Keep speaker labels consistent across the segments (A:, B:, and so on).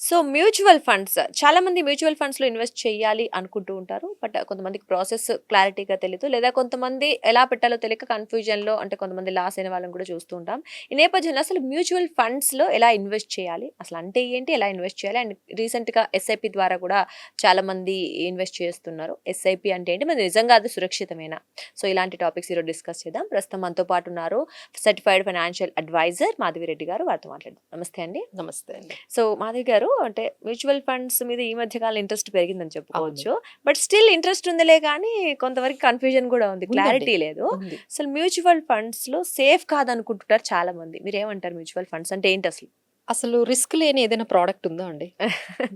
A: So mutual funds చాలా మంది mutual funds లో ఇన్వెస్ట్ చేయాలి అనుకుంటూ ఉంటారు. బట్ కొంతమందికి ప్రాసెస్ క్లారిటీగా తెలియదు. లేదా కొంతమంది ఎలా పెట్టాలో తెలియక కన్‌ఫ్యూజన్ లో అంటే కొంతమంది లాస్ అయిన వాళ్ళని కూడా చూస్తూ ఉంటాం. ఈ నేపథ్యంలో అసలు మ్యూచువల్ ఫండ్స్ లో ఎలా ఇన్వెస్ట్ చేయాలి? అసలు అంటే ఏంటి? ఎలా ఇన్వెస్ట్ చేయాలి? అండ్ రీసెంట్‌గా ఎస్ఐపి ద్వారా కూడా చాలా మంది ఇన్వెస్ట్ చేస్తున్నారు. ఎస్ఐపి అంటే ఏంటి? మరి నిజంగా అది సురక్షితమేనా? సో ఇలాంటి టాపిక్స్ ఈరోజు డిస్కస్ చేద్దాం. ప్రస్తుతం మనతో పాటు ఉన్నారు సర్టిఫైడ్ ఫైనాన్షియల్ అడ్వైజర్ మాధవిరెడ్డి గారు. వారితో మాట్లాడదాం. నమస్తే అండి.
B: నమస్తే అండి.
A: సో మాధవి గారు అంటే మ్యూచువల్ ఫండ్స్ మీద ఈ మధ్య కాలం ఇంట్రెస్ట్ పెరిగిందని
B: అవును.
A: చెప్పుకోవచ్చు. బట్ స్టిల్ ఇంట్రెస్ట్ ఉందిలే కానీ కొంతవరకు కన్ఫ్యూజన్ కూడా ఉంది.
B: ఉందండి.
A: క్లారిటీ లేదు.
B: ఉంది.
A: అసలు మ్యూచువల్ ఫండ్స్ లో సేఫ్ కాదనుకుంటుంటారు చాలా మంది. మీరేమంటారు? మ్యూచువల్ ఫండ్స్ అంటే ఏంటి అసలు?
B: అసలు రిస్క్ లేని ఏదైనా ప్రొడక్ట్ ఉందా అండి?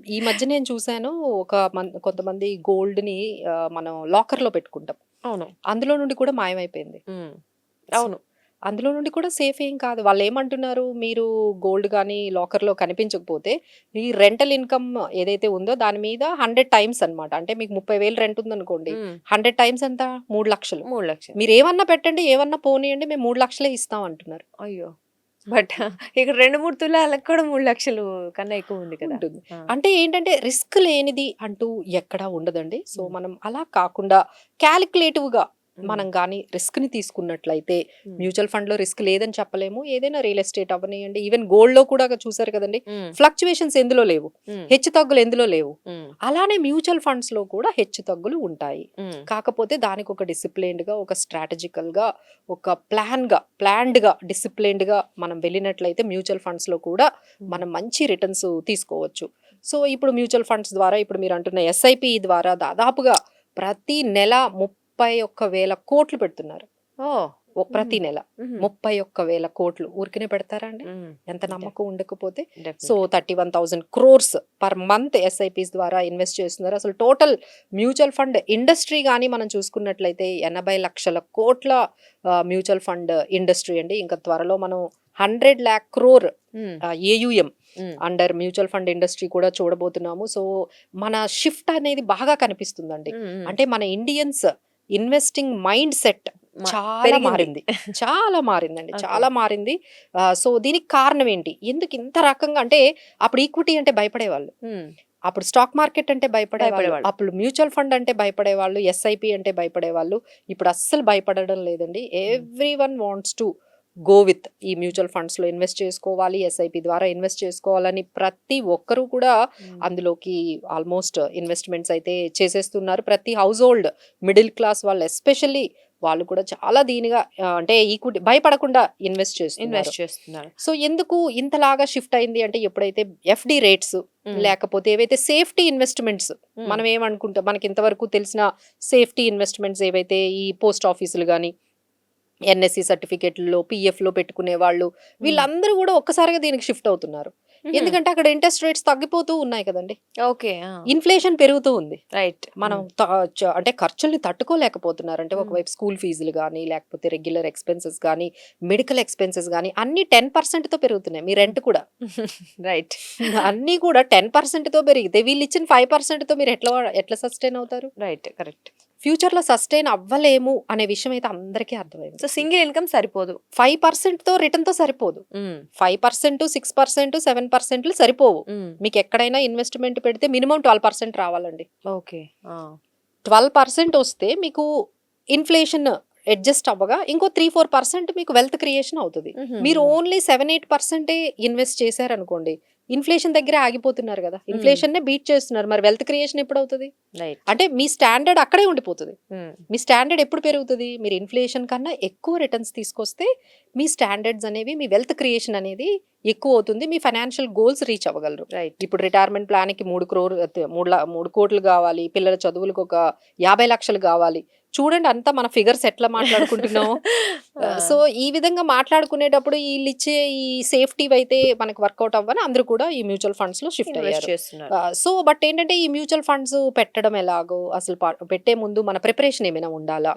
B: ఈ మధ్య నేను చూసాను కొంతమంది గోల్డ్‌ని మనం లాకర్‌లో పెట్టుకుంటాం.
A: అవును.
B: అందులో నుండి కూడా మాయమైపోయింది.
A: ఉమ్.
B: సో,
A: అవును.
B: అందులో నుండి కూడా సేఫ్ ఏం కాదు. వాళ్ళేమంటున్నారు, మీరు గోల్డ్ గాని లాకర్‌లో కనిపించకపోతే ఈ రెంటల్ ఇన్‌కమ్ ఏదైతే ఉందో దాని మీద 100 టైమ్స్ అన్నమాట. అంటే మీకు 30,000 రెంట్ ఉందనుకోండి. 100 టైమ్స్ ఎంత? 3,00,000.
A: 3,00,000.
B: మీరేమన్నా పెట్టండి, ఏమన్నా పోనీయండి, మేము 3,00,000 ఇస్తాం అంటున్నారు.
A: అయ్యో! బట్ ఇక్కడ 2, 3 తులాలకు కూడా 3,00,000 కన్నా ఎక్కువ ఉంది కదా.
B: ఉంటుంది.
A: ఆ.
B: అంటే ఏంటంటే రిస్క్ లేనిది అంటూ ఎక్కడా ఉండదండి. సో,
A: ఉమ్.
B: మనం అలా కాకుండా క్యాలిక్యులేటివ్‌గా
A: ఉమ్.
B: మనం గాని రిస్క్‌ని తీసుకున్నట్లయితే
A: ఉమ్.
B: మ్యూచువల్ ఫండ్‌లో రిస్క్ లేదని చెప్పలేము. ఏదైనా రియల్ ఎస్టేట్ అవ్వనియండి, ఈవెన్ గోల్డ్‌లో కూడా చూసారు కదండీ!
A: ఉమ్.
B: ఫ్లక్చుయేషన్స్ ఎందులో లేవు.
A: ఉమ్.
B: హెచ్చుతగ్గులు ఎందులో లేవు.
A: ఉమ్.
B: అలానే మ్యూచువల్ ఫండ్స్‌లో కూడా హెచ్చుతగ్గులు ఉంటాయి.
A: ఉమ్.
B: కాకపోతే దానికి ఒక డిసిప్లిన్డ్‌గా, ఒక స్ట్రాటజికల్‌గా, ఒక ప్లాన్డ్‌గా, డిసిప్లిన్డ్‌గా మనం వెళ్ళినట్లయితే మ్యూచువల్ ఫండ్స్‌లో కూడా మనం మంచి రిటర్న్స్ తీసుకోవచ్చు. సో, ఇప్పుడు మ్యూచువల్ ఫండ్స్ ద్వారా ఇప్పుడు మీరు అంటున్న ఎస్ఐపి ద్వారా దాదాపుగా ప్రతి నెల 31,000 కోట్లు పెడుతున్నారు.
A: ఓ.
B: ప్రతి నెల
A: ఉమ్.
B: 31,000 కోట్లు ఊరికనే పెడతారా అండి?
A: ఉమ్.
B: ఎంత నమ్మకం ఉండకపోతే. So,
A: definitely.
B: 31,000 crores per month SIPs ద్వారా ఇన్వెస్ట్ చేస్తున్నారు. అసలు టోటల్ మ్యూచువల్ ఫండ్ ఇండస్ట్రీ గాని మనం చూసుకున్నట్లయితే 80 లక్షల కోట్ల మ్యూచువల్ ఫండ్ ఇండస్ట్రీ అండి. ఇంకా త్వరలో మనం 100 lakh crore
A: ఉమ్.
B: ఏయుఎం
A: ఉమ్.
B: అండర్ మ్యూచువల్ ఫండ్ ఇండస్ట్రీ కూడా చూడబోతున్నాము. సో, మన షిఫ్ట్ అనేది బాగా కనిపిస్తుందండి.
A: ఉమ్. ఉమ్.
B: అంటే మన ఇండియన్స్ ఇన్వెస్టింగ్ మైండ్ సెట్ చాలా
A: పెరిగింది.
B: మారింది. చాలా మారిందండి.
A: ఓకే.
B: చాలా మారింది. సో, దీనికి కారణం ఏంటి? ఎందుకు ఇంత రకంగా అంటే అప్పుడు ఈక్విటీ అంటే భయపడేవాళ్ళు.
A: ఉమ్.
B: అప్పుడు స్టాక్ మార్కెట్ అంటే భయపడేవాళ్ళు.
A: భయపడేవాళ్ళు.
B: అప్పుడు మ్యూచువల్ ఫండ్ అంటే భయపడేవాళ్ళు. ఎస్ఐపి అంటే భయపడేవాళ్ళు. ఇప్పుడు అస్సలు భయపడడం లేదండి. Everyone wants to go with ఈ మ్యూచువల్ ఫండ్స్‌లో ఇన్వెస్ట్ చేసుకోవాలి. ఎస్ఐపి ద్వారా ఇన్వెస్ట్ చేసుకోవాలని ప్రతి ఒక్కరు కూడా
A: ఉమ్.
B: అందులోకి ఆల్మోస్ట్ ఇన్వెస్ట్‌మెంట్స్ అయితే చేసేస్తున్నారు. ప్రతి హౌస్ హోల్డ్ మిడిల్ క్లాస్ వాళ్ళు ఎస్పెషల్లీ వాళ్ళు కూడా చాలా దీనిగా అంటే ఈక్విటీ భయపడకుండా ఇన్వెస్ట్ చేస్తున్నారు.
A: ఇన్వెస్ట్ చేస్తున్నారు.
B: సో, ఎందుకు ఇంతలాగా షిఫ్ట్ అయింది అంటే ఎప్పుడైతే ఎఫ్‌డి రేట్స్
A: ఉమ్.
B: లేకపోతే ఏవైతే సేఫ్టీ ఇన్వెస్ట్‌మెంట్స్
A: ఉమ్.
B: మనం ఏమనుకుంటాం, మనకి ఇంతవరకు తెలిసిన సేఫ్టీ ఇన్వెస్ట్‌మెంట్స్ ఏవైతే ఈ పోస్ట్ ఆఫీసులు గాని, ఎన్ఎస్సి సర్టిఫికేట్‌లో, పీఎఫ్‌లో పెట్టుకునే వాళ్ళు వీళ్ళందరూ కూడా ఒక్కసారిగా దీనికి షిఫ్ట్ అవుతున్నారు. ఎందుకంటే అక్కడ ఇంట్రెస్ట్ రేట్స్ తగ్గిపోతూ ఉన్నాయి కదండీ!
A: ఓకే.
B: ఇన్‌ఫ్లేషన్ పెరుగుతూ ఉంది.
A: రైట్.
B: మనం అంటే ఖర్చుల్ని తట్టుకోలేకపోతున్నారు. అంటే ఒకవైపు స్కూల్ ఫీజులు గానీ, లేకపోతే రెగ్యులర్ ఎక్స్‌పెన్సెస్ గానీ, మెడికల్ ఎక్స్‌పెన్సెస్ గానీ అన్నీ 10%తో పెరుగుతున్నాయి. మీ రెంట్ కూడా.
A: రైట్.
B: అన్నీ కూడా 10%తో పెరిగితే వీళ్ళిచ్చిన 5%తో మీరు ఎట్లా సస్టైన్ అవుతారు?
A: రైట్. కరెక్ట్.
B: ఫ్యూచర్‌లో సస్టైన్ అవ్వలేము అనే విషయం అయితే అందరికీ అర్థమైంది.
A: సో సింగిల్ ఇన్‌కమ్ సరిపోదు.
B: 5%తో రిటర్న్‌తో సరిపోదు. 5%, 6%, 7%లు సరిపోవు. మీకు ఎక్కడైనా ఇన్వెస్ట్‌మెంట్ పెడితే మినిమమ్ 12% రావాలండి.
A: ఓకే.
B: 12% వస్తే మీకు ఇన్‌ఫ్లేషన్ అడ్జస్ట్ అవ్వగా ఇంకో 3-4% మీకు వెల్త్ క్రియేషన్ అవుతది. మీరు ఓన్లీ 7-8% ఇన్వెస్ట్ చేశారనుకోండి, ఇన్‌ఫ్లేషన్ దగ్గరే ఆగిపోతున్నారు కదా! ఇన్‌ఫ్లేషన్‌నే బీట్ చేస్తున్నారు. మరి వెల్త్ క్రియేషన్ ఎప్పుడవుతది?
A: రైట్.
B: అంటే మీ స్టాండర్డ్ అక్కడే ఉండిపోతది. మీ స్టాండర్డ్ ఎప్పుడు పెరుగుతది? మీరు ఇన్‌ఫ్లేషన్ కన్నా ఎక్కువ రిటర్న్స్ తీసుకొస్తే మీ స్టాండర్డ్స్ అనేవి, మీ వెల్త్ క్రియేషన్ అనేది ఎక్కువ అవుతుంది. మీ ఫైనాన్షియల్ గోల్స్ రీచ్ అవ్వగలరు.
A: రైట్.
B: ఇప్పుడు రిటైర్మెంట్ ప్లాన్‌కి 3 కోట్లు కావాలి. పిల్లల చదువులకు ఒక 50 లక్షలు కావాలి. చూడండి అంతా మన ఫిగర్స్ ఎట్లా మాట్లాడుకుంటున్నాం. సో, ఈ విధంగా మాట్లాడుకునేటప్పుడు ఈళ్ళిచ్చే ఈ సేఫ్టీవైతే మనకు వర్కౌట్ అవ్వని అందరూ కూడా ఈ మ్యూచువల్ ఫండ్స్‌లో షిఫ్ట్
A: ఇన్వెస్ట్
B: అయ్యారు.
A: చేస్తున్నారు.
B: సో, బట్ ఏంటంటే ఈ మ్యూచువల్ ఫండ్స్ పెట్టడం ఎలాగో, అసలు పెట్టే ముందు మన ప్రిపరేషన్ ఏమైనా ఉండాలా?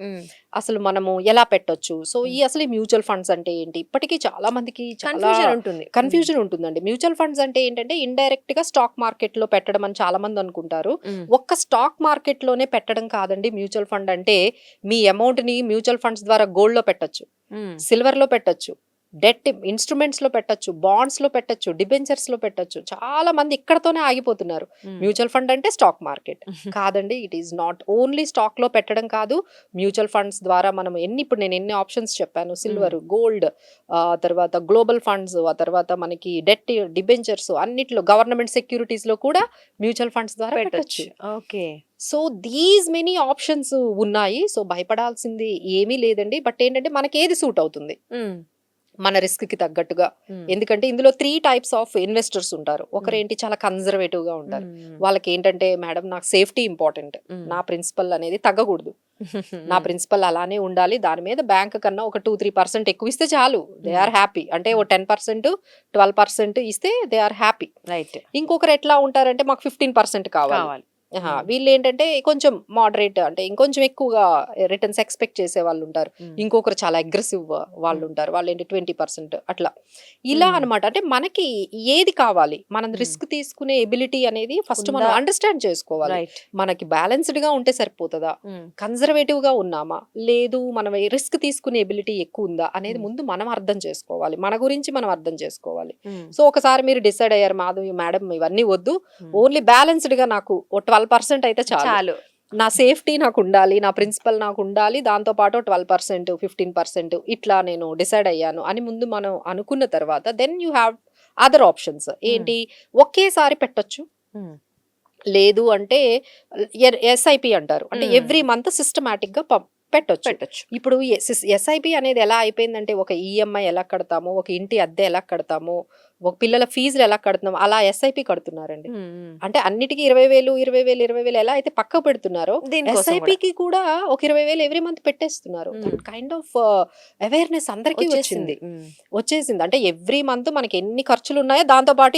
B: అసలు మనము ఎలా పెట్టొచ్చు? సో, అసలు ఈ మ్యూచువల్ ఫండ్స్ అంటే ఏంటి? ఇప్పటికీ చాలా మందికి చాలా
A: కన్ఫ్యూజన్ ఉంటుంది.
B: కన్ఫ్యూజన్ ఉంటుందండి. మ్యూచువల్ ఫండ్స్ అంటే ఏంటంటే ఇండైరెక్ట్‌గా స్టాక్ మార్కెట్‌లో పెట్టడం అని చాలా మంది అనుకుంటారు. ఒక్క స్టాక్ మార్కెట్‌లోనే పెట్టడం కాదండి మ్యూచువల్ ఫండ్ అంటే. మీ అమౌంట్‌ని మ్యూచువల్ ఫండ్స్ ద్వారా గోల్డ్‌లో పెట్టొచ్చు, సిల్వర్‌లో పెట్టొచ్చు, డెట్ ఇన్స్ట్రుమెంట్స్ లో పెట్టొచ్చు, బాండ్స్ లో పెట్టొచ్చు, డిబెంచర్స్ లో పెట్టొచ్చు. చాలా మంది ఇక్కడతోనే ఆగిపోతున్నారు. మ్యూచువల్ ఫండ్ అంటే స్టాక్ మార్కెట్ కాదండి. It is not only stock లో పెట్టడం కాదు. మ్యూచువల్ ఫండ్స్ ద్వారా మనం ఇప్పుడు నేను ఎన్ని ఆప్షన్స్ చెప్పాను, సిల్వర్, గోల్డ్, తర్వాత గ్లోబల్ ఫండ్స్, ఆ తర్వాత మనకి డెట్, డిబెంచర్స్, అన్నిట్లో గవర్నమెంట్ సెక్యూరిటీస్ లో కూడా మ్యూచువల్ ఫండ్స్ ద్వారా పెట్టొచ్చు.
A: Okay.
B: So these many options ఉన్నాయి. సో భయపడాల్సింది ఏమీ లేదండి. బట్ ఏంటంటే మనకి ఏది సూట్ అవుతుంది మన రిస్క్ కి తగ్గట్టుగా. ఎందుకంటే ఇందులో 3 టైప్స్ ఆఫ్ ఇన్వెస్టర్స్ ఉంటారు. ఒకరేంటి చాలా కన్జర్వేటివ్ గా ఉంటారు. వాళ్ళకి ఏంటంటే మేడం నాకు సేఫ్టీ ఇంపార్టెంట్, నా ప్రిన్సిపల్ అనేది తగ్గకూడదు, నా ప్రిన్సిపల్ అలానే ఉండాలి, దాని మీద బ్యాంక్ కన్నా ఒక 2-3% ఎక్కువ ఇస్తే చాలు, దే ఆర్ హ్యాపీ. అంటే ఓ 10%, 12% ఇస్తే దే ఆర్ హ్యాపీ.
A: రైట్.
B: ఇంకొకరు ఎట్లా ఉంటారంటే మాకు 15% కావాలి. వీళ్ళు ఏంటంటే కొంచెం మోడరేట్, అంటే ఇంకొంచెం ఎక్కువగా రిటర్న్స్ ఎక్స్పెక్ట్ చేసే వాళ్ళు ఉంటారు. ఇంకొకరు చాలా అగ్రెసివ్ వాళ్ళు ఉంటారు, వాళ్ళు ఏంటి 20% అట్లా ఇలా అన్నమాట. అంటే మనకి ఏది కావాలి, మనం రిస్క్ తీసుకునే ఎబిలిటీ అనేది ఫస్ట్ మనం అండర్స్టాండ్ చేసుకోవాలి. మనకి బ్యాలెన్స్డ్ గా ఉంటే సరిపోతుందా, కన్జర్వేటివ్ గా ఉన్నామా, లేదు మనం రిస్క్ తీసుకునే ఎబిలిటీ ఎక్కువ ఉందా అనేది ముందు మనం అర్థం చేసుకోవాలి, మన గురించి మనం అర్థం చేసుకోవాలి. సో ఒకసారి మీరు డిసైడ్ అయ్యారు మాధవి మేడం ఇవన్నీ వద్దు, ఓన్లీ బ్యాలెన్స్డ్ గా నాకు 12% అయితే చాలు, నా సేఫ్టీ నాకు ఉండాలి, నా ప్రిన్సిపల్ నాకు ఉండాలి, దాంతో పాటు 12%, 15% ఇట్లా నేను డిసైడ్ అయ్యాను అని ముందు మనం అనుకున్న తర్వాత then you have other options. ఏంటి, ఒకేసారి పెట్టొచ్చు, లేదు అంటే ఎస్ఐపి అంటారు, అంటే ఎవ్రీ మంత్ సిస్టమాటిక్ గా పెట్టొచ్చు. ఇప్పుడు ఎస్ఐపి అనేది ఎలా అయిపోయిందంటే ఒక ఈఎంఐ ఎలా కడతామో, ఒక ఇంటి అద్దె ఎలా కడతామో, ఒక పిల్లల ఫీజులు ఎలా కడుతున్నామో అలా ఎస్ఐపి కడుతున్నారండి. అంటే అన్నిటికీ 20,000 ఎలా అయితే పక్క పెడుతున్నారో ఎస్ఐపికి కూడా ఒక 20,000 ఎవ్రీ మంత్ పెట్టేస్తున్నారు. కైండ్ ఆఫ్ అవేర్నెస్ అందరికీ వచ్చేసింది. అంటే ఎవ్రీ మంత్ మనకి ఎన్ని ఖర్చులు ఉన్నాయో దాంతో పాటు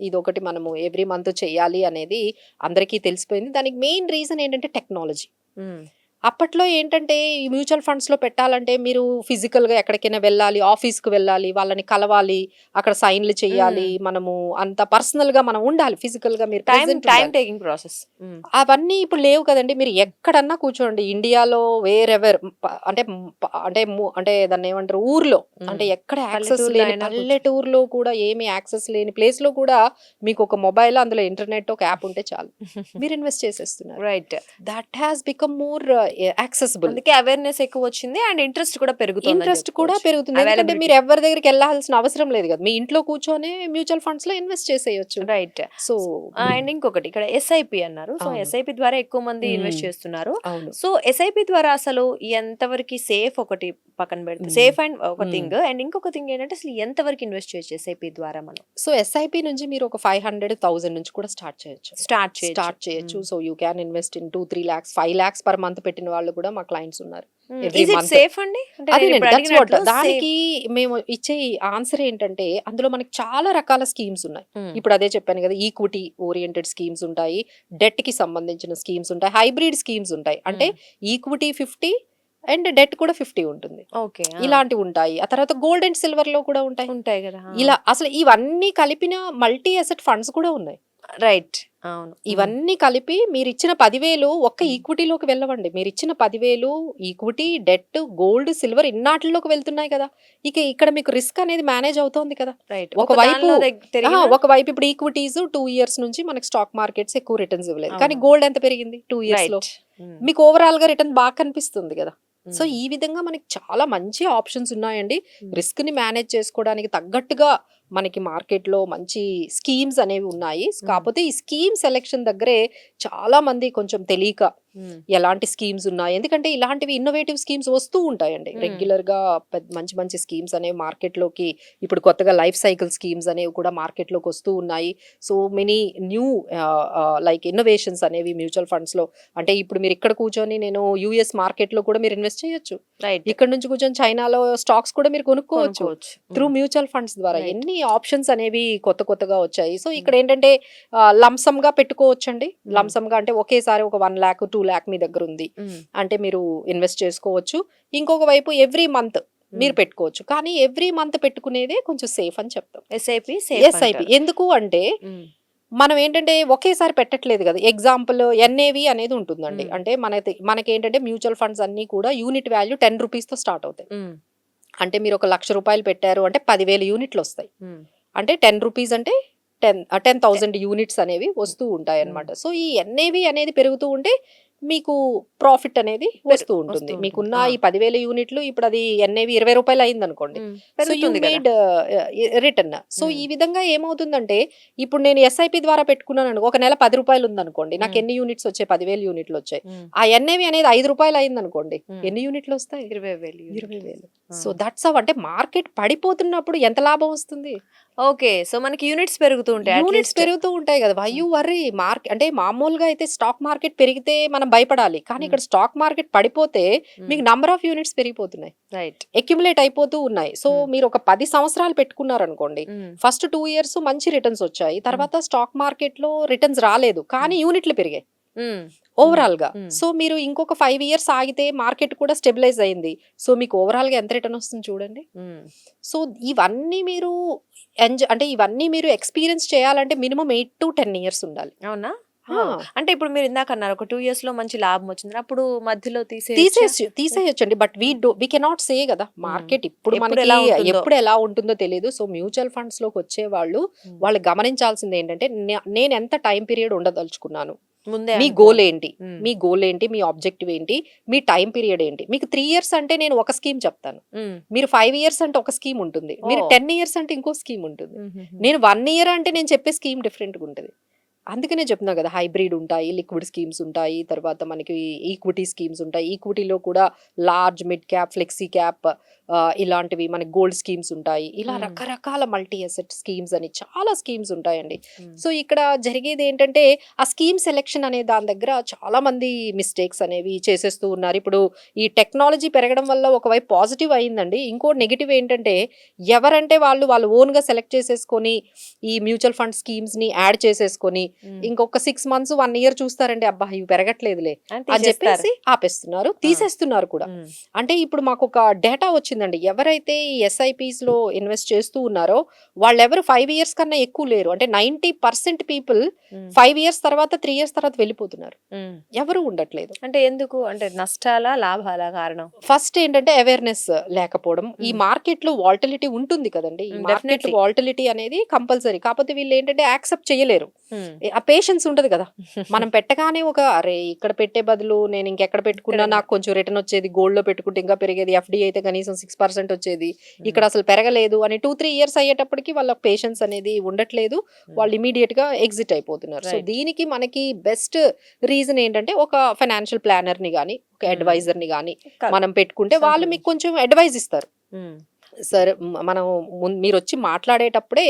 B: ఇదొకటి మనము ఎవ్రీ మంత్ చెయ్యాలి అనేది అందరికీ తెలిసిపోయింది. దానికి మెయిన్ రీజన్ ఏంటంటే టెక్నాలజీ. అప్పట్లో ఏంటంటే ఈ మ్యూచువల్ ఫండ్స్ లో పెట్టాలంటే మీరు ఫిజికల్ గా ఎక్కడికైనా వెళ్ళాలి, ఆఫీస్ కు వెళ్ళాలి, వాళ్ళని కలవాలి, అక్కడ సైన్లు చేయాలి, మనము అంత పర్సనల్ గా మనం ఉండాలి, ఫిజికల్ గా మీరు
A: టైం టేకింగ్ ప్రాసెస్.
B: అవన్నీ ఇప్పుడు లేవు కదండి. మీరు ఎక్కడన్నా కూర్చోండి ఇండియాలో, వేరెవర్, అంటే అంటే దాన్ని ఏమంటారు, ఊర్లో, అంటే ఎక్కడ యాక్సెస్ లేని పల్లెటూరులో కూడా ఏమి యాక్సెస్ లేని ప్లేస్ లో కూడా మీకు ఒక మొబైల్, అందులో ఇంటర్నెట్, ఒక యాప్ ఉంటే చాలు, మీరు ఇన్వెస్ట్ చేసేస్తున్నారు.
A: Right.
B: That has become more accessible.
A: అందుకే అవేర్నెస్ ఎక్కువ వచ్చింది అండ్ ఇంట్రెస్ట్ కూడా పెరుగుతుంది.
B: ఎందుకంటే మీరు ఎవరి దగ్గరికి వెళ్ళాల్సిన అవసరం లేదు కదా, మీ ఇంట్లో కూర్చొని మ్యూచువల్ ఫండ్స్ లో ఇన్వెస్ట్ చేసేయచ్చు.
A: రైట్. సో అండ్ ఇంకొకటి ఇక్కడ ఎస్ఐపి అన్నారు. సో ఎస్ఐపి ద్వారా ఎక్కువ మంది ఇన్వెస్ట్ చేస్తున్నారు. సో ఎస్ఐపి ద్వారా అసలు ఎంతవరకు సేఫ్, ఒకటి పక్కన పెడితే సేఫ్ అండ్ ఒక థింగ్, అండ్ ఇంకొక థింగ్ ఏంటంటే అసలు ఎంతవరకు ఇన్వెస్ట్ చేయొచ్చు ఎస్ఐపి ద్వారా మనం?
B: సో ఎస్ఐపి నుంచి మీరు ఒక 500,000 నుంచి కూడా స్టార్ట్ చేయొచ్చు. So you can invest in 2-3 lakhs, 5 lakhs per month పెట్టిన వాళ్ళు కూడా మా క్లయింట్స్ ఉన్నారు. దానికి మేము ఇచ్చే ఆన్సర్ ఏంటంటే అందులో మనకి చాలా రకాల స్కీమ్స్ ఉన్నాయి. ఇప్పుడు అదే చెప్పాను కదా, ఈక్విటీ ఓరియంటెడ్ స్కీమ్స్ ఉంటాయి, డెట్ కి సంబంధించిన స్కీమ్స్ ఉంటాయి, హైబ్రిడ్ స్కీమ్స్ ఉంటాయి. అంటే ఈక్విటీ 50 అండ్ డెట్ కూడా 50 ఉంటుంది. ఇలాంటివి ఉంటాయి. ఆ తర్వాత గోల్డ్ అండ్ సిల్వర్ లో కూడా ఉంటాయి కదా. ఇలా అసలు ఇవన్నీ కలిపిన మల్టీ అసెట్ ఫండ్స్ కూడా ఉన్నాయి.
A: రైట్. అవును.
B: ఇవన్నీ కలిపి మీరు ఇచ్చిన 10,000 ఒక్క ఈక్విటీలోకి వెళ్ళవండి. మీరు ఇచ్చిన 10,000 ఈక్విటీ, డెట్, గోల్డ్, సిల్వర్ ఇన్నాటిలోకి వెళ్తున్నాయి కదా. ఇక్కడ మీకు రిస్క్ అనేది మేనేజ్ అవుతోంది కదా. ఒకవైపు ఇప్పుడు ఈక్విటీస్ 2 years నుంచి మనకి స్టాక్ మార్కెట్స్ ఎక్కువ రిటర్న్స్ ఇవ్వలేదు, కానీ గోల్డ్ ఎంత పెరిగింది 2 years లో, మీకు ఓవరాల్ గా రిటర్న్ బాగా కనిపిస్తుంది కదా. సో ఈ విధంగా మనకి చాలా మంచి ఆప్షన్స్ ఉన్నాయండి. రిస్క్ ని మేనేజ్ చేసుకోవడానికి తగ్గట్టుగా మనకి మార్కెట్ లో మంచి స్కీమ్స్ అనేవి ఉన్నాయి. కాకపోతే ఈ స్కీమ్ సెలెక్షన్ దగ్గరే చాలా మంది కొంచెం తెలియక ఎలాంటి స్కీమ్స్ ఉన్నాయి, ఎందుకంటే ఇలాంటివి ఇన్నోవేటివ్ స్కీమ్స్ వస్తూ ఉంటాయండి రెగ్యులర్ గా. మంచి మంచి స్కీమ్స్ అనేవి మార్కెట్ లోకి, ఇప్పుడు కొత్తగా లైఫ్ సైకిల్ స్కీమ్స్ అనేవి కూడా మార్కెట్ లోకి వస్తూ ఉన్నాయి. So many new like innovations అనేవి మ్యూచువల్ ఫండ్స్ లో. అంటే ఇప్పుడు మీరు ఇక్కడ కూర్చొని నేను యుఎస్ మార్కెట్ లో కూడా మీరు ఇన్వెస్ట్ చేయొచ్చు, ఇక్కడ నుంచి కూర్చొని చైనాలో స్టాక్స్ కూడా మీరు కొనుక్కోవచ్చు త్రూ మ్యూచువల్ ఫండ్స్ ద్వారా. ఎన్ని ఆప్షన్స్ అనేవి కొత్తగా వచ్చాయి. సో ఇక్కడ ఏంటంటే లంసమ్ గా పెట్టుకోవచ్చండి. లంసమ్ గా అంటే ఒకేసారి ఒక 1 lakh 2 lakh మీ దగ్గర ఉంది అంటే మీరు ఇన్వెస్ట్ చేసుకోవచ్చు. ఇంకొక వైపు ఎవ్రీ మంత్ మీరు పెట్టుకోవచ్చు, కానీ ఎవ్రీ మంత్ పెట్టుకునేదే కొంచెం సేఫ్ అని చెప్తాం. ఎస్ఐపి ఎందుకు అంటే మనం ఏంటంటే ఒకేసారి పెట్టట్లేదు కదా. ఎగ్జాంపుల్ ఎన్ఏవి అనేది ఉంటుందండి. అంటే మనకి ఏంటంటే మ్యూచువల్ ఫండ్స్ అన్ని కూడా యూనిట్ వాల్యూ 10 rupees తో స్టార్ట్ అవుతాయి. అంటే మీరు ఒక 1,00,000 రూపాయలు పెట్టారు అంటే 10,000 యూనిట్లు వస్తాయి. అంటే 10 రూపీస్ అంటే 10,000 యూనిట్స్ అనేవి వస్తూ ఉంటాయి అన్నమాట. సో ఈ ఎన్ఏవి అనేది పెరుగుతూ ఉంటే మీకు ప్రాఫిట్ అనేది వస్తూ ఉంటుంది. మీకున్న ఈ 10,000 యూనిట్లు ఇప్పుడు అది ఎన్ఏవి 20 రూపాయలు అయింది అనుకోండి, so you made return. So ఈ విధంగా ఏమవుతుందంటే ఇప్పుడు నేను ఎస్ఐపి ద్వారా పెట్టుకున్నాను అనుకో, ఒక నెల 10 రూపాయలు ఉంది అనుకోండి, నాకు ఎన్ని యూనిట్స్ వచ్చాయి? 10,000 యూనిట్లు వచ్చాయి. ఆ ఎన్ఏవి అనేది 5 రూపాయలు అయింది అనుకోండి, ఎన్ని యూనిట్లు వస్తాయి? 20,000. So that's how. అంటే మార్కెట్ పడిపోతున్నప్పుడు ఎంత లాభం వస్తుంది?
A: ఓకే. సో మనకి యూనిట్స్ పెరుగుతూ ఉంటాయి.
B: యూనిట్స్ పెరుగుతూ ఉంటాయి కదా. Why you worry? అంటే మామూలుగా అయితే స్టాక్ మార్కెట్ పెరిగితే మనం భయపడాలి, కానీ ఇక్కడ స్టాక్ మార్కెట్ పడిపోతే మీకు నంబర్ ఆఫ్ యూనిట్స్ పెరిగిపోతున్నాయి,
A: రైట్,
B: అక్యుములేట్ అయిపోతూ ఉన్నాయి. సో మీరు ఒక 10 సంవత్సరాలు పెట్టుకున్నారు అనుకోండి, ఫస్ట్ 2 ఇయర్స్ మంచి రిటర్న్స్ వచ్చాయి, తర్వాత స్టాక్ మార్కెట్ లో రిటర్న్స్ రాలేదు, కానీ యూనిట్లు పెరిగాయి ఓవరాల్ గా. సో మీరు ఇంకొక 5 ఇయర్స్ ఆగితే మార్కెట్ కూడా స్టెబిలైజ్ అయింది. సో మీకు ఓవరాల్ గా ఎంత రిటర్న్ వస్తుంది చూడండి. సో ఇవన్నీ మీరు అంటే ఇవన్నీ మీరు ఎక్స్పీరియన్స్ చేయాలంటే మినిమం 8 to 10 ఇయర్స్ ఉండాలి.
A: అవునా? అంటే ఇప్పుడు మీరు ఇందాక అన్నారు ఒక 2 ఇయర్స్ లో మంచి లాభం వచ్చింది, అప్పుడు మధ్యలో
B: తీసేయొచ్చండి. బట్ వీ కెనాట్ సే కదా మార్కెట్ ఇప్పుడు మనకి ఎప్పుడు ఎలా ఉంటుందో తెలియదు. సో మ్యూచువల్ ఫండ్స్ లోకి వచ్చే వాళ్ళు గమనించాల్సింది ఏంటంటే, నేను ఎంత టైం పీరియడ్ ఉండదలుచుకున్నాను, మీ గోల్ ఏంటి, మీ ఆబ్జెక్టివ్ ఏంటి, మీ టైం పీరియడ్ ఏంటి. మీకు 3 ఇయర్స్ అంటే నేను ఒక స్కీమ్ చెప్తాను, మీరు 5 ఇయర్స్ అంటే ఒక స్కీమ్ ఉంటుంది, మీరు 10 ఇయర్స్ అంటే ఇంకో స్కీమ్ ఉంటుంది, నేను 1 ఇయర్ అంటే నేను చెప్పే స్కీమ్ డిఫరెంట్ గా ఉంటుంది. అందుకనే చెప్తున్నా కదా, హైబ్రిడ్ ఉంటాయి, లిక్విడ్ స్కీమ్స్ ఉంటాయి, తర్వాత మనకి ఈక్విటీ స్కీమ్స్ ఉంటాయి. ఈక్విటీలో కూడా large, mid cap, flexi cap ఇలాంటివి, మనకి గోల్డ్ స్కీమ్స్ ఉంటాయి. ఇలా రకరకాల మల్టీ అసెట్ స్కీమ్స్ అని చాలా స్కీమ్స్ ఉంటాయండి. సో ఇక్కడ జరిగేది ఏంటంటే, ఆ స్కీమ్ సెలెక్షన్ అనే దాని దగ్గర చాలా మంది మిస్టేక్స్ అనేవి చేసేస్తూ ఉన్నారు. ఇప్పుడు ఈ టెక్నాలజీ పెరగడం వల్ల ఒకవైపు పాజిటివ్ అయిందండి, ఇంకో నెగిటివ్ ఏంటంటే, ఎవరంటే వాళ్ళు ఓన్ గా సెలెక్ట్ చేసేసుకొని ఈ మ్యూచువల్ ఫండ్ స్కీమ్స్ ని యాడ్ చేసేసుకొని ఇంకొక 6 months 1 year చూస్తారండి, అబ్బా ఇవి పెరగట్లేదులే అని చెప్పేసి ఆపేస్తున్నారు, తీసేస్తున్నారు కూడా. అంటే ఇప్పుడు మాకు ఒక డేటా వచ్చిందండి, ఎవరైతే ఈ ఎస్ఐపిస్ లో ఇన్వెస్ట్ చేస్తూ ఉన్నారో వాళ్ళెవరు 5 years కన్నా ఎక్కువ లేరు. అంటే 90% పీపుల్ 5 years తర్వాత 3 years తర్వాత వెళ్ళిపోతున్నారు, ఎవరు ఉండట్లేదు.
A: అంటే ఎందుకు? అంటే నష్టాలా లాభాలా కారణం?
B: ఫస్ట్ ఏంటంటే అవేర్నెస్ లేకపోవడం. ఈ మార్కెట్ లో వాల్టిలిటీ ఉంటుంది కదండి, ఈ మార్కెట్ వాల్టిలిటీ అనేది కంపల్సరీ. కాకపోతే వీళ్ళు ఏంటంటే యాక్సెప్ట్ చేయలేరు, ఆ పేషెన్స్ ఉండదు కదా. మనం పెట్టగానే అరే ఇక్కడ పెట్టే బదులు నేను ఇంకెక్కడ పెట్టుకున్నా నాకు కొంచెం రిటర్న్ వచ్చేది, గోల్డ్ లో పెట్టుకుంటే ఇంకా పెరిగేది, ఎఫ్డి అయితే కనీసం 6% వచ్చేది, ఇక్కడ అసలు పెరగలేదు అని 2-3 years అయ్యేటప్పటికి వాళ్ళ పేషెన్స్ అనేది ఉండట్లేదు, వాళ్ళు ఇమీడియట్ గా ఎగ్జిట్ అయిపోతున్నారు. సో దీనికి మనకి బెస్ట్ రీజన్ ఏంటంటే, ఒక ఫైనాన్షియల్ ప్లానర్ ని గానీ, ఒక అడ్వైజర్ ని గానీ మనం పెట్టుకుంటే వాళ్ళు మీకు కొంచెం అడ్వైజ్ ఇస్తారు. సార్ మనం మీరు వచ్చి మాట్లాడేటప్పుడే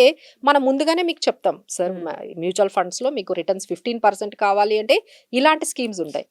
B: మనం ముందుగానే మీకు చెప్తాం, సార్ మ్యూచువల్ ఫండ్స్ లో మీకు రిటర్న్స్ 15% కావాలి అంటే ఇలాంటి స్కీమ్స్ ఉంటాయి,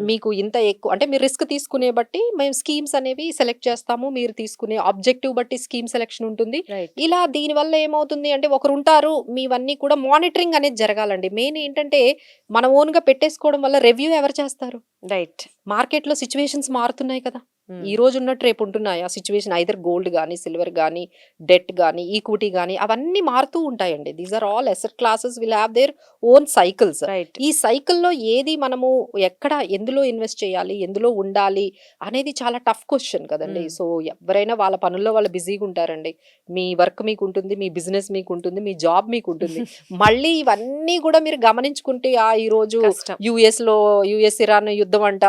B: మీకు ఇంత ఎక్కువ అంటే మీరు రిస్క్ తీసుకునే బట్టి మేము స్కీమ్స్ అనేవి సెలెక్ట్ చేస్తాము, మీరు తీసుకునే ఆబ్జెక్టివ్ బట్టి స్కీమ్ సెలెక్షన్ ఉంటుంది. ఇలా దీని వల్ల ఏమవుతుంది అంటే, ఒకరు ఉంటారు, మీవన్నీ కూడా మానిటరింగ్ అనేది జరగాలండి. మెయిన్ ఏంటంటే, మన ఓన్ గా పెట్టేసుకోవడం వల్ల రివ్యూ ఎవరు చేస్తారు? రైట్, మార్కెట్ లో సిచ్యువేషన్స్ మారుతున్నాయి కదా, ఈ రోజు ఉన్నట్టు రేపు ఉంటున్నాయి ఆ సిచ్యువేషన్. ఐదర్ గోల్డ్ కానీ, సిల్వర్ కానీ, డెట్ కానీ, ఈక్విటీ కానీ, అవన్నీ మారుతూ ఉంటాయండి. These are all asset classes will have their own cycles. ఈ సైకిల్లో ఏది మనము ఎక్కడ ఎందులో ఇన్వెస్ట్ చేయాలి, ఎందులో ఉండాలి అనేది చాలా టఫ్ క్వశ్చన్ కదండి. సో ఎవరైనా వాళ్ళ పనుల్లో వాళ్ళు బిజీగా ఉంటారండి. మీ వర్క్ మీకు ఉంటుంది, మీ బిజినెస్ మీకు ఉంటుంది, మీ జాబ్ మీకు ఉంటుంది. మళ్ళీ ఇవన్నీ కూడా మీరు గమనించుకుంటే, ఈ రోజు యుఎస్ ఇరాన్ యుద్ధం అంట,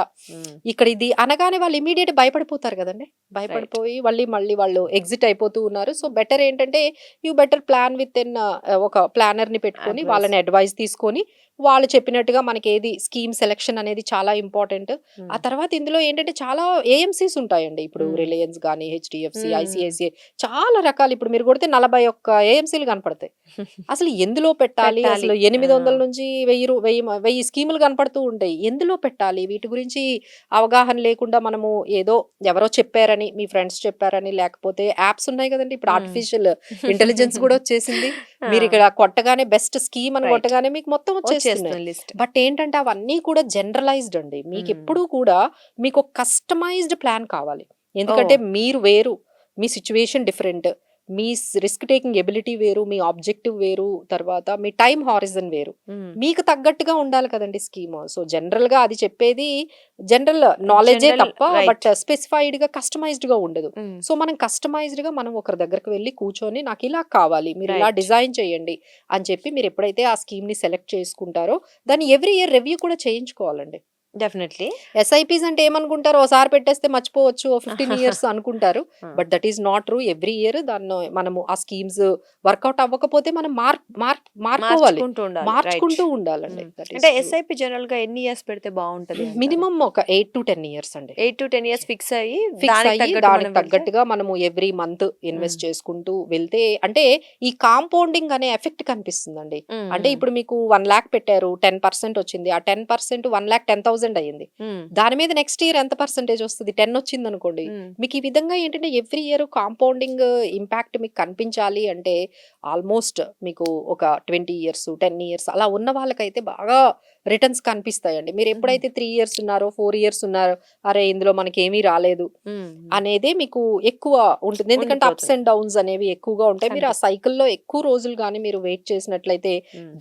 B: ఇక్కడ ఇది అనగానే వాళ్ళు ఇమీడియట్ భయపడిపోతారు కదండి. భయపడిపోయి మళ్ళీ వాళ్ళు ఎగ్జిట్ అయిపోతూ ఉన్నారు. సో బెటర్ ఏంటంటే, you better plan with in ఒక ప్లానర్ ని పెట్టుకొని వాళ్ళని అడ్వైస్ తీసుకొని వాళ్ళు చెప్పినట్టుగా మనకి ఏది స్కీమ్ సెలెక్షన్ అనేది చాలా ఇంపార్టెంట్. ఆ తర్వాత ఇందులో ఏంటంటే చాలా ఏఎంసీస్ ఉంటాయండి. ఇప్పుడు రిలయన్స్ కానీ, హెచ్డిఎఫ్సి, ఐసిఐసిఐ చాలా రకాలు. ఇప్పుడు మీరు కొడితే 41 ఏఎంసీలు కనపడతాయి. అసలు ఎందులో పెట్టాలి, అసలు 800 నుంచి 1000 స్కీములు కనపడుతూ ఉంటాయి. ఎందులో పెట్టాలి, వీటి గురించి అవగాహన లేకుండా మనము ఏదో ఎవరో చెప్పారని, మీ ఫ్రెండ్స్ చెప్పారని, లేకపోతే యాప్స్ ఉన్నాయి కదండి ఇప్పుడు, ఆర్టిఫిషియల్ ఇంటెలిజెన్స్ కూడా వచ్చేసింది. మీరు ఇక్కడ కొట్టగానే బెస్ట్ స్కీమ్ అని కొట్టగానే మీకు మొత్తం వచ్చేస్తుంది. బట్ ఏంటంటే అవన్నీ కూడా జనరలైజ్డ్ అండి. మీకు ఎప్పుడు కూడా మీకు కస్టమైజ్డ్ ప్లాన్ కావాలి. ఎందుకంటే మీరు వేరు, మీ సిచ్యువేషన్ డిఫరెంట్, మీ రిస్క్ టేకింగ్ ఎబిలిటీ వేరు, మీ ఆబ్జెక్టివ్ వేరు, తర్వాత మీ టైం హారిజన్ వేరు. మీకు తగ్గట్టుగా ఉండాలి కదండి స్కీమ్. సో జనరల్గా అది చెప్పేది జనరల్ నాలెడ్జే
A: జనరల్
B: తప్ప
A: రైట్.
B: బట్ స్పెసిఫైడ్గా కస్టమైజ్డ్గా ఉండదు. సో మనం కస్టమైజ్డ్గా మనం ఒకరి దగ్గరకు వెళ్ళి కూర్చొని నాకు ఇలా కావాలి, మీరు ఇలా
A: రైట్.
B: డిజైన్ చేయండి అని చెప్పి మీరు ఎప్పుడైతే ఆ స్కీమ్ని సెలెక్ట్ చేసుకుంటారో దాన్ని ఎవ్రీ ఇయర్ రివ్యూ కూడా చేయించుకోవాలండి.
A: డెఫినెట్లీ.
B: ఎస్ఐపీస్ అంటే ఏమనుకుంటారు, ఓసారి పెట్టేస్తే మర్చిపోవచ్చు 15 ఇయర్స్ అనుకుంటారు. But that is not true. Every year దాన్ని మనము ఆ స్కీమ్స్ వర్కౌట్ అవ్వకపోతే మనం మార్చుకోవాలి,
A: మార్చుకుంటూ ఉండాలి. రైట్.
B: మార్చుకుంటూ ఉండాలండి. దట్ ఈస్
A: అంటే
B: ట్రూ.
A: ఎస్ఐపి జనరల్ గా ఎన్ని ఇయర్స్ పెడితే బాగుంటది అంటారు?
B: మినిమం ఒక 8 to 10 ఇయర్స్ అండి.
A: 8 to 10 ఇయర్స్ ఫిక్స్ అయ్యి
B: ఫిక్స్
A: దానికి
B: అయ్యి
A: తగ్గట్టు
B: దానికి
A: మనం వెళ్తే
B: తగ్గట్టుగా మనము ఎవ్రీ మంత్ ఇన్వెస్ట్ చేసుకుంటూ వెళ్తే అంటే ఈ కాంపౌండింగ్ అనే ఎఫెక్ట్ కనిపిస్తుందండి. అంటే ఇప్పుడు మీకు 1 lakh పెట్టారు, 10% వచ్చింది. ఆ 10% 1,10,000 అయ్యింది. దాని మీద నెక్స్ట్ ఇయర్ ఎంత పర్సెంటేజ్ వస్తుంది, 10 వచ్చింది అనుకోండి. మీకు ఈ విధంగా ఏంటంటే ఎవ్రీ ఇయర్ కాంపౌండింగ్ ఇంపాక్ట్ మీకు కనిపించాలి అంటే ఆల్మోస్ట్ మీకు ఒక 20 ఇయర్స్ 10 ఇయర్స్ అలా ఉన్న వాళ్ళకైతే బాగా రిటర్న్స్ కనిపిస్తాయండి. మీరు ఎప్పుడైతే 3 ఇయర్స్ ఉన్నారో 4 ఇయర్స్ ఉన్నారో అరే ఇందులో మనకి ఏమీ రాలేదు అనేదే మీకు ఎక్కువ ఉంటుంది. ఎందుకంటే అప్స్
A: ఉండిపోతుంది.
B: అండ్ డౌన్స్ అనేవి ఎక్కువగా ఉంటాయి. మీరు ఆ
A: కనిపిస్తుంది.
B: సైకిల్లో ఎక్కువ రోజులు కానీ మీరు వెయిట్ చేసినట్లయితే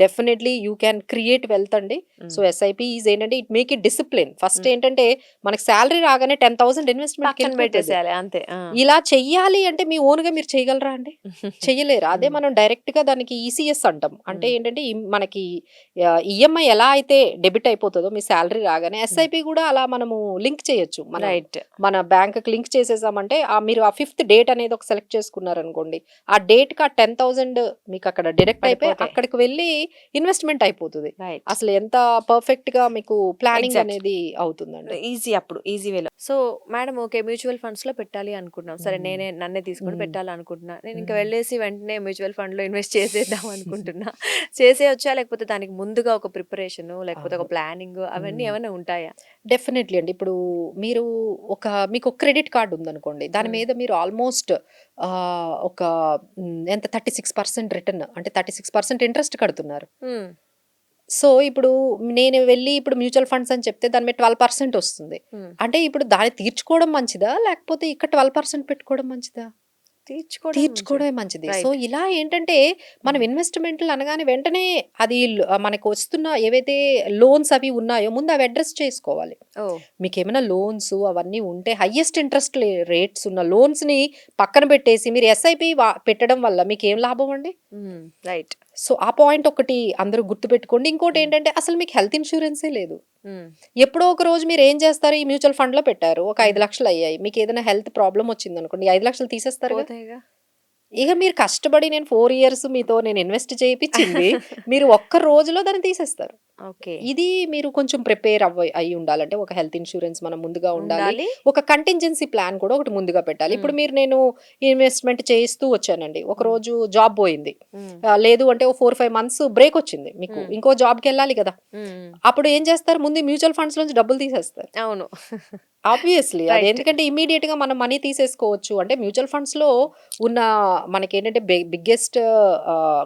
B: definitely you can create wealth అండి. సో ఎస్ఐపి ఈజ్ ఏంటంటే it make it discipline. First ఏంటంటే మనకి శాలరీ రాగానే 10,000 ఇన్వెస్ట్మెంట్
A: పక్కన పెట్టేసేయాలి అంతే.
B: ఇలా చెయ్యాలి అంటే మీ ఓన్ గా మీరు చేయగలరా అండి? చెయ్యలేరు. అదే మనం డైరెక్ట్ గా దానికి ఈసీఎస్ అంటాం. అంటే ఏంటంటే మనకి ఈఎంఐ ఎలా అయితే డెబిట్ అయిపోతుందో మీ శాలరీ రాగానే ఎస్ఐపి కూడా అలా మనము లింక్ చేయొచ్చు.
A: రైట్.
B: మన బ్యాంక్ లింక్ చేసేసామంటే మీరు ఆ 5th డేట్ అనేది ఒక సెలెక్ట్ చేసుకున్నారు అనుకోండి, ఆ డేట్ కి ఆ 10,000 మీకు అక్కడ డిడక్ట్ అయిపోయి
A: పడిపోతాయి.
B: అక్కడికి వెళ్ళి ఇన్వెస్ట్మెంట్ అయిపోతుంది.
A: రైట్.
B: అసలు ఎంత పర్ఫెక్ట్ గా మీకు ప్లానింగ్
A: ఎగ్జాక్ట్.
B: అనేది అవుతుందండి.
A: ఈజీ అప్పుడు ఈజీ వేలో. So madam okay mutual funds లో పెట్టాలి అనుకుంటున్నాం. సరే నన్నే తీసుకొని పెట్టాలి అనుకుంటున్నా. నేను ఇంకా వెళ్ళేసి వెంటనే మ్యూచువల్ ఫండ్ లో ఇన్వెస్ట్ చేసేద్దాం అనుకుంటున్నా. చేసేయొచ్చా లేకపోతే దానికి ముందుగా ఒక ప్రిపరేషన్ లేకపోతే ఒక ప్లానింగ్ అవన్నీ ఏమైనా ఉంటాయా?
B: డెఫినెట్లీ అండి. ఇప్పుడు మీరు మీకు క్రెడిట్ కార్డ్ ఉందనుకోండి, దాని మీద మీరు ఆల్మోస్ట్ ఒక ఎంత 36% రిటర్న్ అంటే 36% ఇంట్రెస్ట్ కడుతున్నారు. సో ఇప్పుడు నేను వెళ్ళి ఇప్పుడు మ్యూచువల్ ఫండ్స్ అని చెప్తే దాని మీద 12% వస్తుంది. అంటే ఇప్పుడు దాన్ని తీర్చుకోవడం మంచిదా లేకపోతే ఇక్కడ 12% పెట్టుకోవడం మంచిదా? తీర్చుకోవడమే మంచిది.
A: రైట్.
B: సో ఇలా ఏంటంటే మనం ఇన్వెస్ట్మెంట్లు అనగానే వెంటనే అది మనకు వస్తున్న ఏవైతే లోన్స్ అవి ఉన్నాయో ముందు అవి అడ్రస్ చేసుకోవాలి.
A: ఓ
B: మీకు ఏమైనా లోన్స్ అవన్నీ ఉంటే హైయెస్ట్ ఇంట్రెస్ట్ రేట్స్ ఉన్న లోన్స్ ని పక్కన పెట్టేసి మీరు ఎస్ఐపి పెట్టడం వల్ల మీకు ఏం లాభం అండి?
A: రైట్.
B: సో ఆ పాయింట్ ఒకటి అందరూ గుర్తుపెట్టుకోండి. ఇంకోటి ఏంటంటే అసలు మీకు హెల్త్ ఇన్సూరెన్సే లేదు. ఎప్పుడో ఒక రోజు మీరు ఏం చేస్తారు, ఈ మ్యూచువల్ ఫండ్ లో పెట్టారు, ఒక 5 లక్షలు అయ్యాయి, మీకు ఏదైనా హెల్త్ ప్రాబ్లం వచ్చింది అనుకోండి, 5 లక్షలు తీసేస్తారు కదా.
A: పోతాయిగా.
B: ఇక మీరు కష్టపడి నేను 4 ఇయర్స్ మీతో నేను ఇన్వెస్ట్ చేయించింది మీరు ఒక్క రోజులో దాన్ని తీసేస్తారు.
A: ఓకే.
B: ఇది మీరు కొంచెం ప్రిపేర్ అయి ఉండాలంటే ఒక హెల్త్ ఇన్సూరెన్స్ మనం ముందుగా ఉండాలి.
A: ఉండాలి.
B: ఒక కంటింజెన్సీ ప్లాన్ కూడా ఒకటి ముందుగా పెట్టాలి. ఇప్పుడు నేను ఇన్వెస్ట్మెంట్ చేస్తూ వచ్చానండి, ఒక రోజు జాబ్ పోయింది, లేదు అంటే ఓ 4-5 months బ్రేక్ వచ్చింది, మీకు ఇంకో జాబ్కి వెళ్ళాలి కదా. అప్పుడు ఏం చేస్తారు, ముందు మ్యూచువల్ ఫండ్స్ నుంచి డబ్బులు తీసేస్తారు.
A: అవును.
B: ఆబ్వియస్లీ అది
A: Right.
B: ఎందుకంటే ఇమీడియట్ గా మనం మనీ తీసేసుకోవచ్చు. అంటే మ్యూచువల్ ఫండ్స్ లో ఉన్న మనకి ఏంటంటే బిగ్గెస్ట్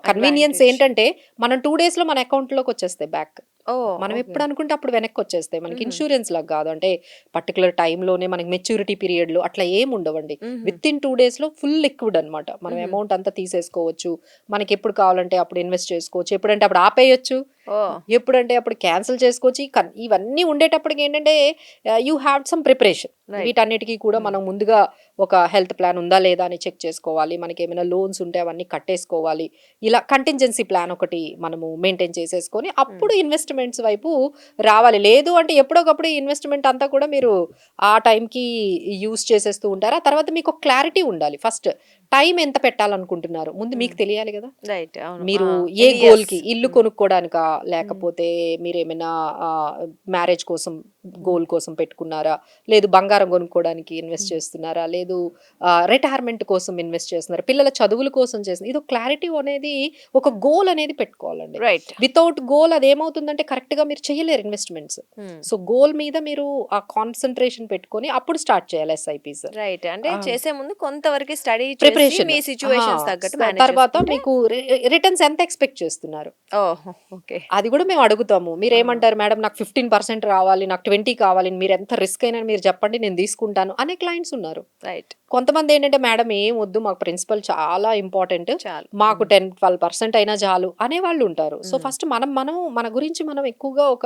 B: కన్వీనియన్స్
A: Advantage.
B: ఏంటంటే మనం 2 days లో మన అకౌంట్ లోకి వచ్చేస్తాయి బ్యాక్.
A: ఓ
B: మనం
A: okay.
B: ఎప్పుడు అనుకుంటే అప్పుడు వెనక్కి వచ్చేస్తాయి. మనకి
A: Mhm.
B: ఇన్సూరెన్స్ లాగా కాదు, అంటే పర్టికులర్ టైంలోనే మనకి మెచ్యూరిటీ పీరియడ్ లో అట్లా ఏం ఉండవండి.
A: Mhm.
B: విత్ ఇన్ 2 days లో ఫుల్ లిక్విడ్ అన్నమాట. మనం
A: Mhm.
B: అమౌంట్ అంతా తీసేసుకోవచ్చు, మనకి ఎప్పుడు కావాలంటే అప్పుడు ఇన్వెస్ట్ చేసుకోవచ్చు, ఎప్పుడంటే అప్పుడు ఆపేయచ్చు,
A: ఓ
B: ఎప్పుడంటే అప్పుడు క్యాన్సిల్ చేసుకోవచ్చు. ఇవన్నీ ఉండేటప్పటికి ఏంటంటే you have some preparation.
A: Right.
B: వీటన్నిటికీ కూడా మనం ముందుగా ఒక హెల్త్ ప్లాన్ ఉందా లేదా అని చెక్ చేసుకోవాలి, మనకి ఏమైనా లోన్స్ ఉంటే అవన్నీ కట్టేసుకోవాలి. ఇలా కంటింజెన్సీ ప్లాన్ ఒకటి మనము మెయింటైన్ చేసేసుకొని అప్పుడు ఇన్వెస్ట్మెంట్స్ వైపు రావాలి. లేదు అంటే ఎప్పుడొకప్పుడు ఇన్వెస్ట్మెంట్ అంతా కూడా మీరు ఆ టైంకి యూస్ చేసేస్తూ ఉంటారు. ఆ తర్వాత మీకు క్లారిటీ ఉండాలి. ఫస్ట్ టైం ఎంత పెట్టాలనుకుంటున్నారు ముందు మీకు తెలియాలి కదా.
A: రైట్. అవును.
B: మీరు
A: ఆ,
B: ఏ
A: ఎన్ని
B: గోల్ కి,
A: years?
B: ఇల్లు కొనుక్కోడానికా లేకపోతే మీరు ఏమైనా మ్యారేజ్ కోసం గోల్ కోసం పెట్టుకున్నారా, లేదు బంగారం కొనుక్కోవడానికి ఇన్వెస్ట్ చేస్తున్నారా, లేదు రిటైర్మెంట్ కోసం ఇన్వెస్ట్ చేస్తున్నారా, పిల్లల చదువుల కోసం చేస్తున్నారు, ఇది క్లారిటీ అనేది ఒక గోల్ అనేది పెట్టుకోవాలండి.
A: రైట్.
B: వితౌట్ గోల్ అది ఏమవుతుందంటే కరెక్ట్ గా మీరు చేయలేరు ఇన్వెస్ట్మెంట్స్. సో గోల్ మీద మీరు ఆ కాన్సన్ట్రేషన్ పెట్టుకొని అప్పుడు స్టార్ట్ చేయాలి ఎస్ఐపిస్.
A: రైట్. అంటే
B: ఆ.
A: చేసే ముందు కొంతవరకు స్టడీ చేసి
B: ప్రిపరేషన్
A: మీ సిచ్యువేషన్స్ తగ్గట్టు మేనేజ్
B: తర్వాత
A: చేసుకుంటే
B: మీకు రిటర్న్స్ ఎంత ఎక్స్పెక్ట్ చేస్తున్నారు
A: ఓ ఓకే.
B: అది కూడా మేము అడుగుతాము. మీరు ఏమంటారు మేడం, నాకు 15% రావాలి, నాకు 20 కావాలి, మీరు ఎంత రిస్క్ అయినా మీరు చెప్పండి నేను తీసుకుంటాను అనే క్లయింట్స్ ఉన్నారు.
A: రైట్.
B: కొంతమంది ఏంటంటే మేడం ఏం వద్దు, మాకు ప్రిన్సిపల్ చాలా ఇంపార్టెంట్,
A: చాలు.
B: మాకు 10-12% అయినా చాలు అనేవాళ్ళు ఉంటారు. సో
A: మ్మ్.
B: ఫస్ట్ మనం మన గురించి మనం ఎక్కువగా ఒక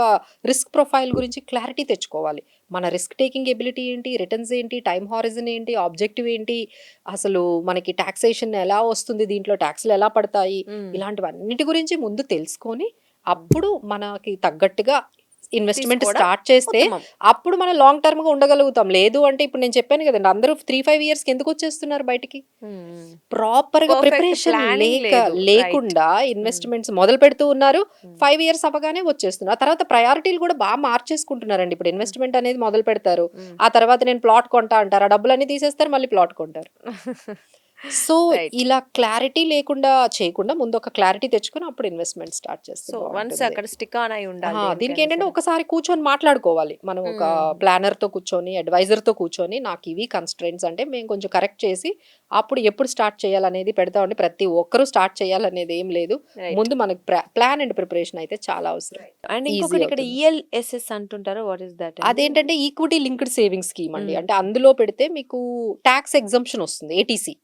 B: రిస్క్ ప్రొఫైల్ గురించి క్లారిటీ తెచ్చుకోవాలి. మన రిస్క్ టేకింగ్ ఎబిలిటీ ఏంటి, రిటర్న్స్ ఏంటి, టైం హారిజన్ ఏంటి, ఆబ్జెక్టివ్ ఏంటి, అసలు మనకి టాక్సేషన్ ఎలా వస్తుంది, దీంట్లో ట్యాక్స్లు ఎలా పడతాయి,
A: మ్మ్.
B: ఇలాంటివన్నిటి గురించి ముందు తెలుసుకొని అప్పుడు మనకి తగ్గట్టుగా ఇన్వెస్ట్మెంట్
A: తీసుకోవడం
B: స్టార్ట్ చేస్తే
A: ఉత్తమం.
B: అప్పుడు మనం లాంగ్ టర్మ్ గా ఉండగలుగుతాం. లేదు అంటే ఇప్పుడు నేను చెప్పాను కదండి, అందరూ 3-5 ఇయర్స్ కి ఎందుకు వచ్చేస్తున్నారు బయటికి,
A: మ్మ్.
B: ప్రాపర్ గా
A: Perfect
B: ప్రిపరేషన్
A: planning లేదు.
B: లేకుండా ఇన్వెస్ట్మెంట్స్ మొదలు పెడుతూ ఉన్నారు.
A: మ్మ్.
B: 5 ఇయర్స్ అవ్వగానే వచ్చేస్తున్నారు. ఆ తర్వాత ప్రయారిటీలు కూడా బాగా మార్చేసుకుంటున్నారండి. ఇప్పుడు ఇన్వెస్ట్మెంట్ అనేది మొదలు పెడతారు,
A: మ్మ్.
B: ఆ తర్వాత నేను ప్లాట్ కొంటా అంటారు, ఆ డబ్బులన్నీ తీసేస్తారు, మళ్ళీ ప్లాట్ కొంటారు. So
A: right.
B: ఇలా క్లారిటీ లేకుండా చేయకుండా ముందు ఒక క్లారిటీ తెచ్చుకొని అప్పుడు ఇన్వెస్ట్మెంట్ స్టార్ట్ చేస్తే
A: సో వన్స్
B: బాగుంటుంది.
A: అక్కడ స్టిక్ ఆన్ అయి ఉండాలి
B: దీనికి
A: దేనికైనా
B: ఏంటంటే
A: సరే.
B: ఒకసారి కూర్చొని మాట్లాడుకోవాలి. మనం ఒక
A: మ్మ్.
B: ప్లానర్ తో కూర్చొని, అడ్వైజర్ తో కూర్చొని, నాకు ఇవి కన్స్ట్రెంట్స్ అంటే మేము కొంచెం కరెక్ట్ చేసి అప్పుడు ఎప్పుడు స్టార్ట్ చేయాలనేది పెడతామండి. ప్రతి ఒక్కరూ స్టార్ట్ చేయాలనేది ఏం లేదు.
A: రైట్.
B: ముందు మనకి ప్లాన్ అండ్ ప్రిపరేషన్ అయితే చాలా అవసరం.
A: అండ్
B: ఈజీ
A: ఇంకొకటి ఇక్కడ
B: అవుతుంది.
A: ఈఎల్ఎస్ఎస్ అంటుంటారు, వాట్ ఇస్ దట్?
B: అదేంటంటే ఈక్విటీ లింక్డ్ సేవింగ్ స్కీమ్ అండి.
A: మ్మ్.
B: అంటే అందులో పెడితే మీకు ట్యాక్స్ ఎగ్జంప్షన్ వస్తుంది, ఏటీసీ.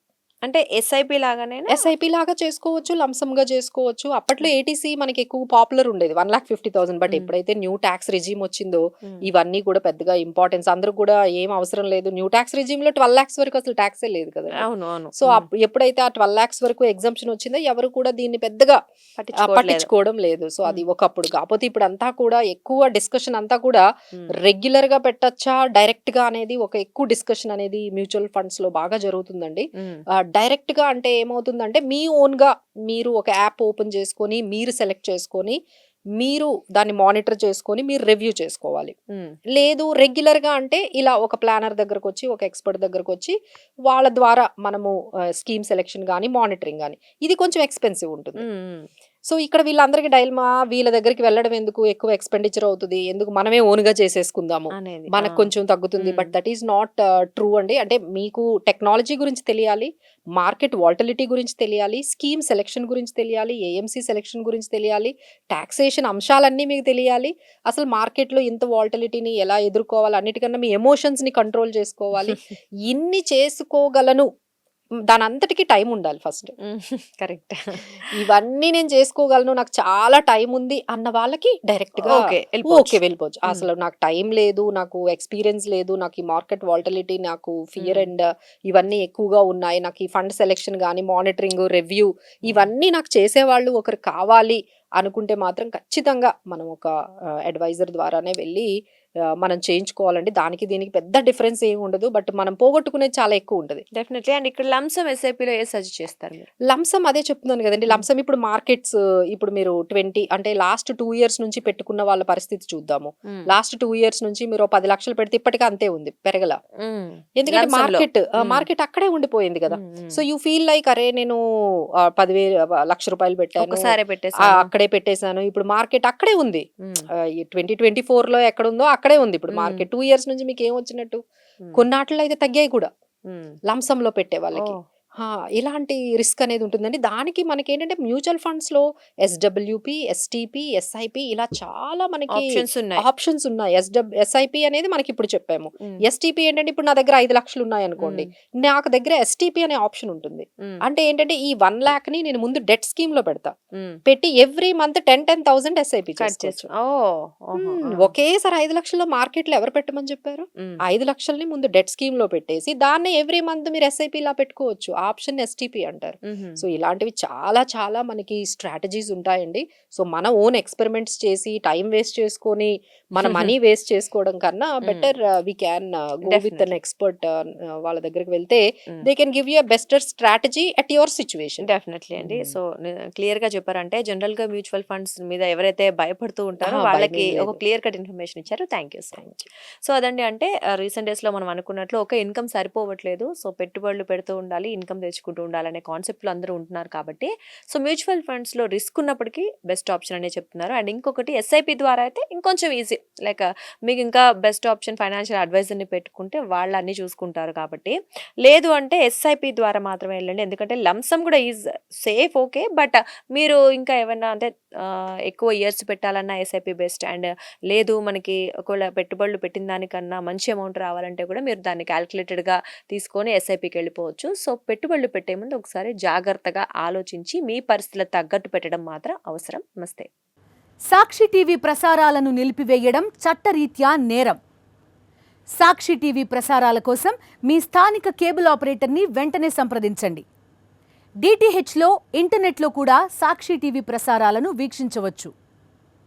A: అంటే ఎస్ఐపి లాగానేనా?
B: ఎస్ఐపి లాగా చేసుకోవచ్చు, లంసమ్‌గా చేసుకోవచ్చు. అప్పట్లో ఏటీసీ మనకి ఎక్కువ పాపులర్ ఉండేది, 1,50,000. బట్
A: మ్మ్.
B: ఎప్పుడైతే న్యూ టాక్స్ రెజీమ్ వచ్చిందో
A: మ్మ్.
B: ఇవన్నీ కూడా పెద్దగా ఇంపార్టెన్స్ అందరూ కూడా ఏం అవసరం లేదు. న్యూ టాక్స్ రెజీమ్‌లో 12 లాక్స్ వరకు అసలు టాక్సే లేదు కదండీ.
A: అవును, అవును.
B: సో ఎప్పుడైతే ఆ 12 లాక్స్ వరకు ఎగ్జంప్షన్ వచ్చిందో ఎవరు కూడా దీన్ని పెద్దగా
A: పట్టించుకోవట్లేదు.
B: పట్టించుకోవడం లేదు. సో అది
A: మ్మ్.
B: ఒకప్పుడు. కాకపోతే ఇప్పుడు అంతా కూడా ఎక్కువ డిస్కషన్ అంతా కూడా
A: మ్మ్.
B: రెగ్యులర్ గా పెట్టచ్చా, డైరెక్ట్ గా అనేది ఒక ఎక్కువ డిస్కషన్ అనేది మ్యూచువల్ ఫండ్స్ లో బాగా జరుగుతుందండి.
A: మ్మ్.
B: డైరెక్ట్ గా అంటే ఏమవుతుందంటే మీ ఓన్ గా మీరు ఒక యాప్ ఓపెన్ చేసుకొని, మీరు సెలెక్ట్ చేసుకొని, మీరు దాన్ని మానిటర్ చేసుకొని, మీరు రివ్యూ చేసుకోవాలి.
A: మ్మ్.
B: లేదు రెగ్యులర్ గా అంటే ఇలా ఒక ప్లానర్ దగ్గరకు వచ్చి, ఒక ఎక్స్పర్ట్ దగ్గరకు వచ్చి వాళ్ళ ద్వారా మనము స్కీమ్ సెలెక్షన్ కానీ, మానిటరింగ్ కానీ, ఇది కొంచెం ఎక్స్పెన్సివ్ ఉంటుంది.
A: మ్మ్.
B: సో ఇక్కడ వీళ్ళందరికీ డైల్మా, వీళ్ళ దగ్గరికి వెళ్ళడం ఎందుకు, ఎక్కువ ఎక్స్పెండిచర్ అవుతుంది, ఎందుకు మనమే ఓన్గా చేసేసుకుందాము,
A: అనేది
B: మనకు కొంచెం తగ్గుతుంది. But that is not true అండి. అంటే మీకు టెక్నాలజీ గురించి తెలియాలి, మార్కెట్ వాల్టిలిటీ గురించి తెలియాలి, స్కీమ్ సెలెక్షన్ గురించి తెలియాలి, ఏఎంసీ సెలెక్షన్ గురించి తెలియాలి, టాక్సేషన్ అంశాలన్నీ మీకు తెలియాలి, అసలు మార్కెట్లో ఇంత వాల్టిలిటీని ఎలా ఎదుర్కోవాలి, అన్నిటికన్నా మీ ఎమోషన్స్ని కంట్రోల్ చేసుకోవాలి. ఇన్ని చేసుకోగలను, దాని అంతటికి టైం ఉండాలి ఫస్ట్.
A: కరెక్ట్.
B: ఇవన్నీ నేను చేసుకోగలను, నాకు చాలా టైం ఉంది అన్న వాళ్ళకి డైరెక్ట్ గా
A: ఓకే,
B: ఓకే వెళ్ళిపోవచ్చు. అసలు నాకు టైం లేదు, నాకు ఎక్స్పీరియన్స్ లేదు, నాకు ఈ మార్కెట్ వాల్టిలిటీ, నాకు ఫియర్ అండ్ ఇవన్నీ ఎక్కువగా ఉన్నాయి, నాకు ఈ ఫండ్ సెలెక్షన్ కానీ, మానిటరింగ్, రివ్యూ ఇవన్నీ నాకు చేసేవాళ్ళు ఒకరు కావాలి అనుకుంటే మాత్రం ఖచ్చితంగా మనం ఒక అడ్వైజర్ ద్వారానే వెళ్ళి మనం చేయించుకోవాలండి. దానికి దీనికి పెద్ద డిఫరెన్స్ ఏమి ఉండదు, బట్ మనం పోగొట్టుకునేది చాలా ఎక్కువ ఉంటుంది.
A: డెఫినెట్లీ. అండ్ ఇక్కడ లంసమ్ ఎస్ఐపిలో ఏ సజెస్ట్ చేస్తారు మీరు?
B: లంసమ్ అదే చెప్తున్నాను కదండి. లంసమ్ ఇప్పుడు మార్కెట్స్, ఇప్పుడు మీరు 20 అంటే లాస్ట్ 2 ఇయర్స్ నుంచి పెట్టుకున్న వాళ్ళ పరిస్థితి చూద్దాము. లాస్ట్ 2 ఇయర్స్ నుంచి మీరు 10 లక్షలు పెడితే ఇప్పటికీ అంతే ఉంది, పెరగల. ఎందుకంటే మార్కెట్ అక్కడే ఉండిపోయింది కదా. సో యూ ఫీల్ లైక్ అరే నేను 10,000 లక్ష రూపాయలు పెట్టాను,
A: ఒకసారి పెట్టేసి
B: అక్కడే పెట్టేశాను, ఇప్పుడు మార్కెట్ అక్కడే ఉంది. 2024 లో ఎక్కడ ఉందో అక్కడే ఉంది ఇప్పుడు మార్కెట్. 2 ఇయర్స్ నుంచి మీకు ఏం వచ్చినట్టు, కొన్నాటిలో అయితే తగ్గాయి కూడా లంసమ్ లో పెట్టే వాళ్ళకి. ఇలాంటి రిస్క్ అనేది ఉంటుందండి. దానికి మనకి ఏంటంటే మ్యూచువల్ ఫండ్స్ లో ఎస్డబ్ల్యూపి, ఎస్టిపి, ఎస్ఐపి ఇలా చాలా మనకి ఆప్షన్స్ ఉన్నాయి. ఎస్ఐపి అనేది మనకి ఇప్పుడు చెప్పాము. ఎస్టిపి ఏంటంటే ఇప్పుడు నా దగ్గర 5 లక్షలు ఉన్నాయి అనుకోండి, నాకు దగ్గర ఎస్టిపి అనే ఆప్షన్ ఉంటుంది. అంటే ఏంటంటే ఈ 1 lakh ని నేను ముందు డెట్ స్కీమ్ లో పెడతా, పెట్టి ఎవ్రీ మంత్ 10,000 ఎస్ఐపి చేసుకోవచ్చు. ఒకేసారి 5 లక్షల్లో మార్కెట్ లో ఎవరు పెట్టమని చెప్పారు? 5 లక్షల్ని ముందు డెట్ స్కీమ్ లో పెట్టేసి దాన్ని ఎవ్రీ మంత్ మీరు ఎస్ఐపి లా పెట్టుకోవచ్చు. ఆప్షన్ ఎస్టిపి అంటారు. సో ఇలాంటివి చాలా చాలా మనకి స్ట్రాటజీస్ ఉంటాయండి. సో మన ఓన్ ఎక్స్పెరిమెంట్స్ చేసి టైం వేస్ట్ చేసుకొని మన మనీ వేస్ట్ చేసుకోవడం కన్నా better we can go with an expert. వాళ్ళ దగ్గరికి వెళ్తే they can give you a bester strategy at your situation.
A: Definitely అండి. సో క్లియర్ గా చెప్పారంటే జనరల్ గా మ్యూచువల్ ఫండ్స్ మీద ఎవరైతే భయపడుతూ ఉంటారో వాళ్ళకి ఒక క్లియర్ కట్ ఇన్ఫర్మేషన్ ఇచ్చారు. Thank you so much. So అదండి, అంటే రీసెంట్ డేస్ లో మనం అనుకున్నట్లు ఒక ఇన్కమ్ సరిపోవట్లేదు, సో పెట్టుబడులు పెడుతూ ఉండాలి, ఇన్కమ్ ఇన్కమ్ తెచ్చుకుంటూ ఉండాలనే కాన్సెప్ట్‌లో అందరూ ఉంటున్నారు కాబట్టి, సో మ్యూచువల్ ఫండ్స్‌లో రిస్క్ ఉన్నప్పటికీ బెస్ట్ ఆప్షన్ అనే చెప్తున్నారు. అండ్ ఇంకొకటి ఎస్ఐపి ద్వారా అయితే ఇంకొంచెం ఈజీ. లైక్ మీకు ఇంకా బెస్ట్ ఆప్షన్ ఫైనాన్షియల్ అడ్వైజర్‌ని పెట్టుకుంటే వాళ్ళు అన్నీ చూసుకుంటారు కాబట్టి, లేదు అంటే ఎస్ఐపి ద్వారా మాత్రమే వెళ్ళండి. ఎందుకంటే లంప్ సమ్ కూడా ఈజ్ సేఫ్ ఓకే. బట్ మీరు ఇంకా ఏమన్నా అంటే ఎక్కువ ఇయర్స్ పెట్టాలన్నా ఎస్ఐపి బెస్ట్. అండ్ లేదు మనకి ఒకవేళ పెట్టుబడులు పెట్టిన దానికన్నా మంచి అమౌంట్ రావాలంటే కూడా మీరు దాన్ని క్యాలిక్యులేటెడ్‌గా తీసుకొని ఎస్ఐపికి వెళ్ళిపోవచ్చు. సో పెట్టుబడులు పెట్టే ముందు ఒకసారి జాగ్రత్తగా ఆలోచించి మీ పరిస్థితులకు తగ్గట్టు పెట్టడం మాత్రం అవసరం. నమస్తే.
C: సాక్షి టీవీ ప్రసారాలను నిలిపివేయడం చట్టరీత్యా నేరం. సాక్షి టీవీ ప్రసారాల కోసం మీ స్థానిక కేబుల్ ఆపరేటర్ని వెంటనే సంప్రదించండి. డిటిహెచ్లో, ఇంటర్నెట్లో కూడా సాక్షి టీవీ ప్రసారాలను వీక్షించవచ్చు.